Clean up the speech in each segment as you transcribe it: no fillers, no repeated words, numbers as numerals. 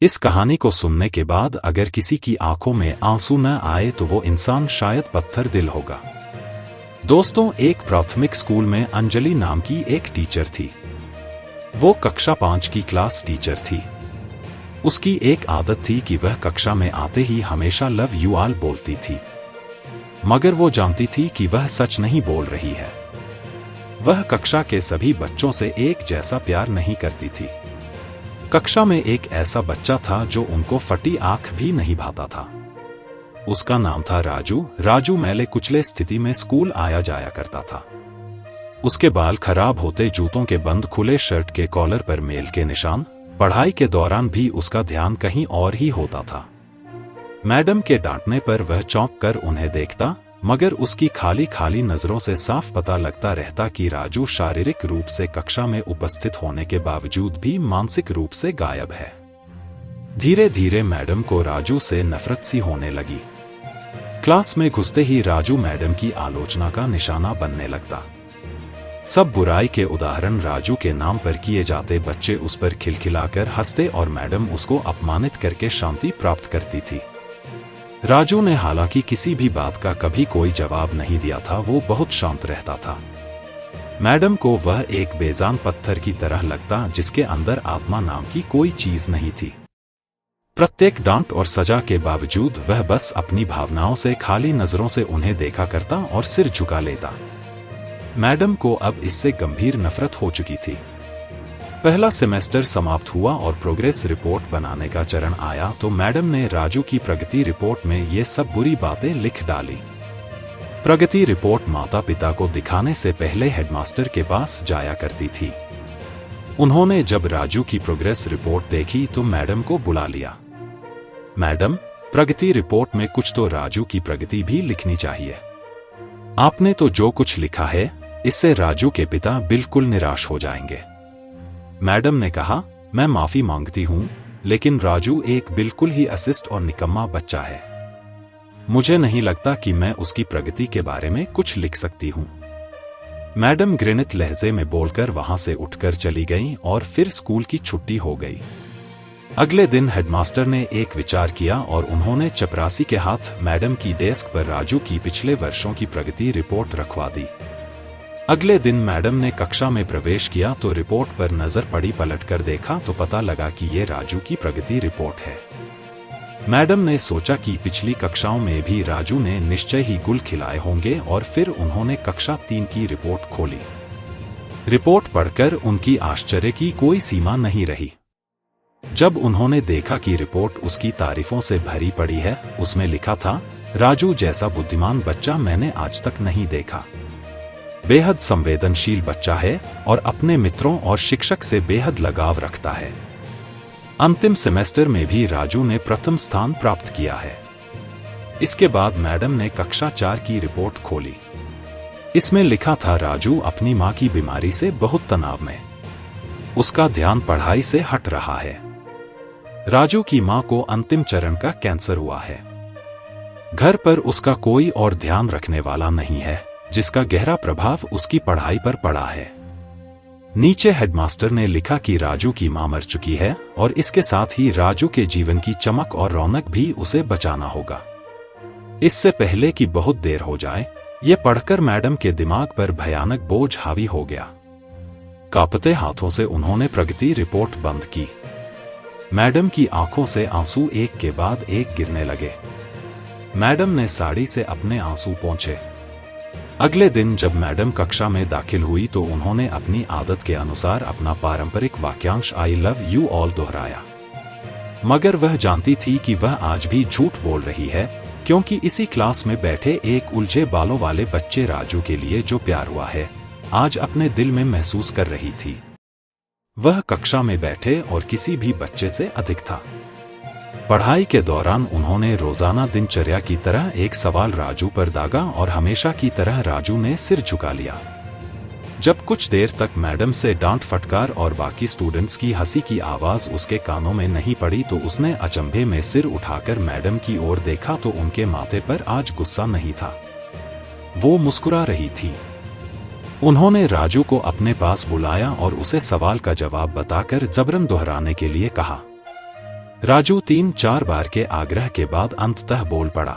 इस कहानी को सुनने के बाद अगर किसी की आंखों में आंसू न आए तो वो इंसान शायद पत्थर दिल होगा। दोस्तों, एक प्राथमिक स्कूल में अंजलि नाम की एक टीचर थी। वो कक्षा 5 की क्लास टीचर थी। उसकी एक आदत थी कि वह कक्षा में आते ही हमेशा लव यू ऑल बोलती थी, मगर वो जानती थी कि वह सच नहीं बोल रही है। वह कक्षा के सभी बच्चों से एक जैसा प्यार नहीं करती थी। कक्षा में एक ऐसा बच्चा था जो उनको फटी आंख भी नहीं भाता था। उसका नाम था राजू। राजू मैले कुचले स्थिति में स्कूल आया जाया करता था। उसके बाल खराब होते जूतों के बंद खुले शर्ट के कॉलर पर मेल के निशान। पढ़ाई के दौरान भी उसका ध्यान कहीं और ही होता था। मैडम के डांटने पर वह चौंक कर उन्हें देखता, मगर उसकी खाली खाली नजरों से साफ पता लगता रहता कि राजू शारीरिक रूप से कक्षा में उपस्थित होने के बावजूद भी मानसिक रूप से गायब है। धीरे धीरे मैडम को राजू से नफरत सी होने लगी। क्लास में घुसते ही राजू मैडम की आलोचना का निशाना बनने लगता। सब बुराई के उदाहरण राजू के नाम पर किए जाते बच्चे उस पर खिलखिलाकर हंसते और मैडम उसको अपमानित करके शांति प्राप्त करती थी। राजू ने हालांकि किसी भी बात का कभी कोई जवाब नहीं दिया था। वो बहुत शांत रहता था। मैडम को वह एक बेजान पत्थर की तरह लगता जिसके अंदर आत्मा नाम की कोई चीज नहीं थी। प्रत्येक डांट और सजा के बावजूद वह बस अपनी भावनाओं से खाली नजरों से उन्हें देखा करता और सिर झुका लेता। मैडम को अब इससे गंभीर नफरत हो चुकी थी। पहला सेमेस्टर समाप्त हुआ और प्रोग्रेस रिपोर्ट बनाने का चरण आया तो मैडम ने राजू की प्रगति रिपोर्ट में ये सब बुरी बातें लिख डाली। प्रगति रिपोर्ट माता पिता को दिखाने से पहले हेडमास्टर के पास जाया करती थी। उन्होंने जब राजू की प्रोग्रेस रिपोर्ट देखी तो मैडम को बुला लिया। मैडम, प्रगति रिपोर्ट में कुछ तो राजू की प्रगति भी लिखनी चाहिए। आपने तो जो कुछ लिखा है, इससे राजू के पिता बिल्कुल निराश हो जाएंगे। मैडम ने कहा, मैं माफी मांगती हूं, लेकिन राजू एक बिल्कुल ही अशिष्ट और निकम्मा बच्चा है। मुझे नहीं लगता कि मैं उसकी प्रगति के बारे में कुछ लिख सकती हूं। मैडम घृणित लहजे में बोलकर वहां से उठकर चली गईं और फिर स्कूल की छुट्टी हो गई। अगले दिन हेडमास्टर ने एक विचार किया और उन्होंने चपरासी के हाथ मैडम की डेस्क पर राजू की पिछले वर्षों की प्रगति रिपोर्ट रखवा दी। अगले दिन मैडम ने कक्षा में प्रवेश किया तो रिपोर्ट पर नजर पड़ी। पलटकर देखा तो पता लगा कि ये राजू की प्रगति रिपोर्ट है। मैडम ने सोचा कि पिछली कक्षाओं में भी राजू ने निश्चय ही गुल खिलाए होंगे और फिर उन्होंने कक्षा 3 की रिपोर्ट खोली। रिपोर्ट पढ़कर उनकी आश्चर्य की कोई सीमा नहीं रही। जब उन्होंने देखा कि रिपोर्ट उसकी तारीफों से भरी पड़ी है, उसमें लिखा था, राजू जैसा बुद्धिमान बच्चा मैंने आज तक नहीं देखा। बेहद संवेदनशील बच्चा है और अपने मित्रों और शिक्षक से बेहद लगाव रखता है। अंतिम सेमेस्टर में भी राजू ने प्रथम स्थान प्राप्त किया है। इसके बाद मैडम ने कक्षा 4 की रिपोर्ट खोली। इसमें लिखा था, राजू अपनी मां की बीमारी से बहुत तनाव में। उसका ध्यान पढ़ाई से हट रहा है। राजू की मां को अंतिम चरण का कैंसर हुआ है। घर पर उसका कोई और ध्यान रखने वाला नहीं है, जिसका गहरा प्रभाव उसकी पढ़ाई पर पड़ा है। नीचे हेडमास्टर ने लिखा कि राजू की मां मर चुकी है और इसके साथ ही राजू के जीवन की चमक और रौनक भी उसे बचाना होगा, इससे पहले कि बहुत देर हो जाए। ये पढ़कर मैडम के दिमाग पर भयानक बोझ हावी हो गया। कांपते हाथों से उन्होंने प्रगति रिपोर्ट बंद की। मैडम की आंखों से आंसू एक के बाद एक गिरने लगे। मैडम ने साड़ी से अपने आंसू पोंछे। अगले दिन जब मैडम कक्षा में दाखिल हुई तो उन्होंने अपनी आदत के अनुसार अपना पारंपरिक वाक्यांश आई लव यू ऑल दोहराया। मगर वह जानती थी कि वह आज भी झूठ बोल रही है, क्योंकि इसी क्लास में बैठे एक उलझे बालों वाले बच्चे राजू के लिए जो प्यार हुआ है, आज अपने दिल में महसूस कर रही थी। वह कक्षा में बैठे और किसी भी बच्चे से अधिक था। पढ़ाई के दौरान उन्होंने रोजाना दिनचर्या की तरह एक सवाल राजू पर दागा और हमेशा की तरह राजू ने सिर झुका लिया। जब कुछ देर तक मैडम से डांट फटकार और बाकी स्टूडेंट्स की हंसी की आवाज उसके कानों में नहीं पड़ी तो उसने अचंभे में सिर उठाकर मैडम की ओर देखा तो उनके माथे पर आज गुस्सा नहीं था, वो मुस्कुरा रही थी। उन्होंने राजू को अपने पास बुलाया और उसे सवाल का जवाब बताकर जबरन दोहराने के लिए कहा। राजू 3-4 बार के आग्रह के बाद अंततः बोल पड़ा।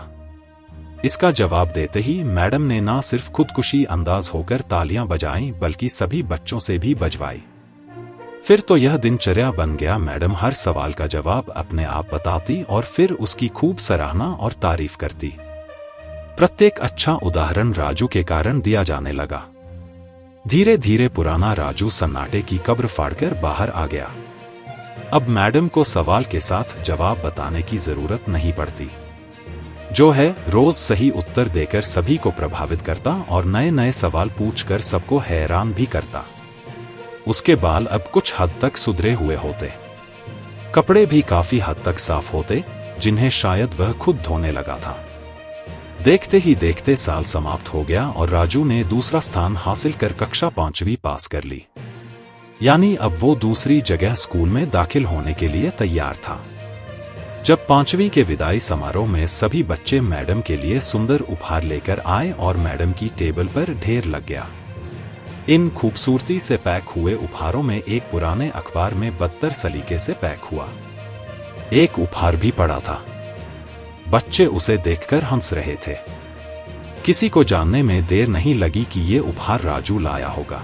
इसका जवाब देते ही मैडम ने ना सिर्फ खुदकुशी अंदाज होकर तालियां बजाईं बल्कि सभी बच्चों से भी बजवाई। फिर तो यह दिनचर्या बन गया। मैडम हर सवाल का जवाब अपने आप बताती और फिर उसकी खूब सराहना और तारीफ करती। प्रत्येक अच्छा उदाहरण राजू के कारण दिया जाने लगा। धीरे धीरे पुराना राजू सन्नाटे की कब्र फाड़कर बाहर आ गया। अब मैडम को सवाल के साथ जवाब बताने की जरूरत नहीं पड़ती। जो है रोज सही उत्तर देकर सभी को प्रभावित करता और नए नए सवाल पूछकर सबको हैरान भी करता। उसके बाल अब कुछ हद तक सुधरे हुए होते, कपड़े भी काफी हद तक साफ होते, जिन्हें शायद वह खुद धोने लगा था। देखते ही देखते साल समाप्त हो गया और राजू ने दूसरा स्थान हासिल कर कक्षा 5वीं पास कर ली। यानी अब वो दूसरी जगह स्कूल में दाखिल होने के लिए तैयार था। जब 5वीं के विदाई समारोह में सभी बच्चे मैडम के लिए सुंदर उपहार लेकर आए और मैडम की टेबल पर ढेर लग गया। इन खूबसूरती से पैक हुए उपहारों में एक पुराने अखबार में बदतर सलीके से पैक हुआ एक उपहार भी पड़ा था। बच्चे उसे देखकर हंस रहे थे। किसी को जानने में देर नहीं लगी कि ये उपहार राजू लाया होगा।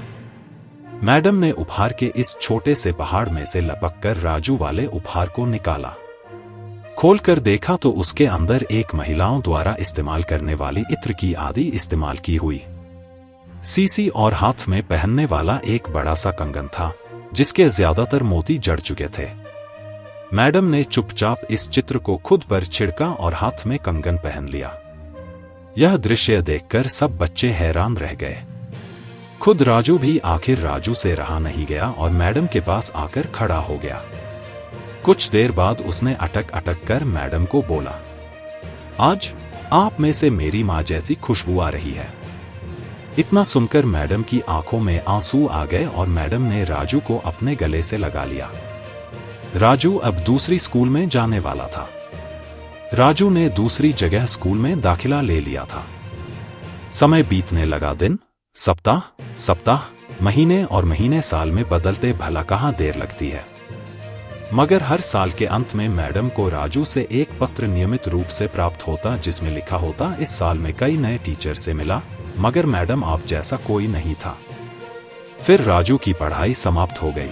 मैडम ने उपहार के इस छोटे से पहाड़ में से लपककर राजू वाले उपहार को निकाला। खोलकर देखा तो उसके अंदर एक महिलाओं द्वारा इस्तेमाल करने वाली इत्र की आदि इस्तेमाल की हुई सीसी और हाथ में पहनने वाला एक बड़ा सा कंगन था, जिसके ज्यादातर मोती जड़ चुके थे। मैडम ने चुपचाप इस चित्र को खुद पर छिड़का और हाथ में कंगन पहन लिया। यह दृश्य देखकर सब बच्चे हैरान रह गए। खुद राजू भी आखिर राजू से रहा नहीं गया और मैडम के पास आकर खड़ा हो गया। कुछ देर बाद उसने अटक अटक कर मैडम को बोला, आज आप में से मेरी माँ जैसी खुशबू आ रही है। इतना सुनकर मैडम की आंखों में आंसू आ गए और मैडम ने राजू को अपने गले से लगा लिया। राजू अब दूसरी स्कूल में जाने वाला था। राजू ने दूसरी जगह स्कूल में दाखिला ले लिया था। समय बीतने लगा। दिन, सप्ताह, महीने और महीने साल में बदलते भला कहाँ देर लगती है। मगर हर साल के अंत में मैडम को राजू से एक पत्र नियमित रूप से प्राप्त होता, जिसमें लिखा होता, इस साल में कई नए टीचर से मिला, मगर मैडम आप जैसा कोई नहीं था। फिर राजू की पढ़ाई समाप्त हो गई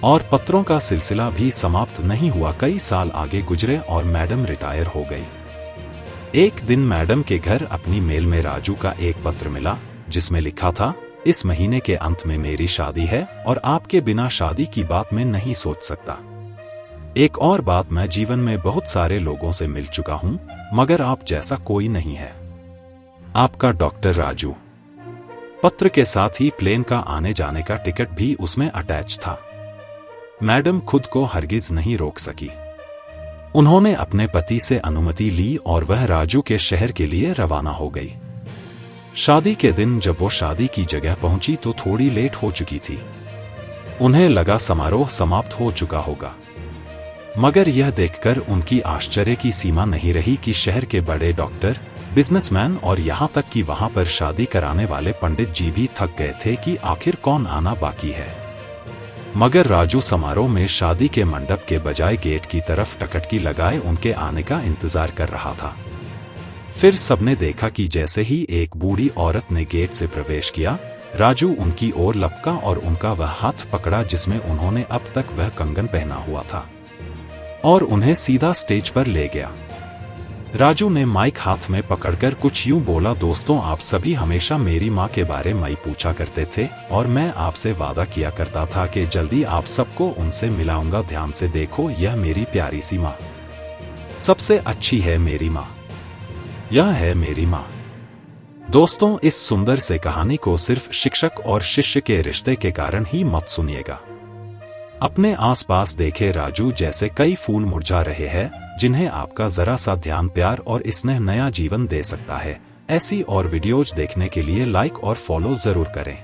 और पत्रों का सिलसिला भी समाप्त नहीं हुआ। कई साल आगे गुजरे और मैडम रिटायर हो गई। एक दिन मैडम के घर अपनी मेल में राजू का एक पत्र मिला, जिसमें लिखा था, इस महीने के अंत में मेरी शादी है और आपके बिना शादी की बात मैं नहीं सोच सकता। एक और बात, मैं जीवन में बहुत सारे लोगों से मिल चुका हूं, मगर आप जैसा कोई नहीं है। आपका डॉक्टर राजू। पत्र के साथ ही प्लेन का आने जाने का टिकट भी उसमें अटैच था। मैडम खुद को हरगिज नहीं रोक सकी। उन्होंने अपने पति से अनुमति ली और वह राजू के शहर के लिए रवाना हो गई। शादी के दिन जब वो शादी की जगह पहुंची तो थोड़ी लेट हो चुकी थी। उन्हें लगा समारोह समाप्त हो चुका होगा, मगर यह देखकर उनकी आश्चर्य की सीमा नहीं रही कि शहर के बड़े डॉक्टर, बिजनेसमैन और यहां तक कि वहां पर शादी कराने वाले पंडित जी भी थक गए थे कि आखिर कौन आना बाकी है। मगर राजू समारोह में शादी के मंडप के बजाय गेट की तरफ टकटकी लगाए उनके आने का इंतजार कर रहा था। फिर सबने देखा कि जैसे ही एक बूढ़ी औरत ने गेट से प्रवेश किया, राजू उनकी ओर लपका और उनका वह हाथ पकड़ा जिसमें उन्होंने अब तक वह कंगन पहना हुआ था, और उन्हें सीधा स्टेज पर ले गया। राजू ने माइक हाथ में पकड़कर कुछ यूं बोला, दोस्तों, आप सभी हमेशा मेरी माँ के बारे में पूछा करते थे और मैं आपसे वादा किया करता था कि जल्दी आप सबको उनसे मिलाऊंगा। ध्यान से देखो, यह मेरी प्यारी सी माँ, सबसे अच्छी है मेरी माँ, यह है मेरी माँ। दोस्तों, इस सुंदर से कहानी को सिर्फ शिक्षक और शिष्य के रिश्ते के कारण ही मत सुनिएगा। अपने आसपास देखे राजू जैसे कई फूल मुरझा रहे हैं, जिन्हें आपका जरा सा ध्यान, प्यार और स्नेह नया जीवन दे सकता है। ऐसी और वीडियोज देखने के लिए लाइक और फॉलो जरूर करें।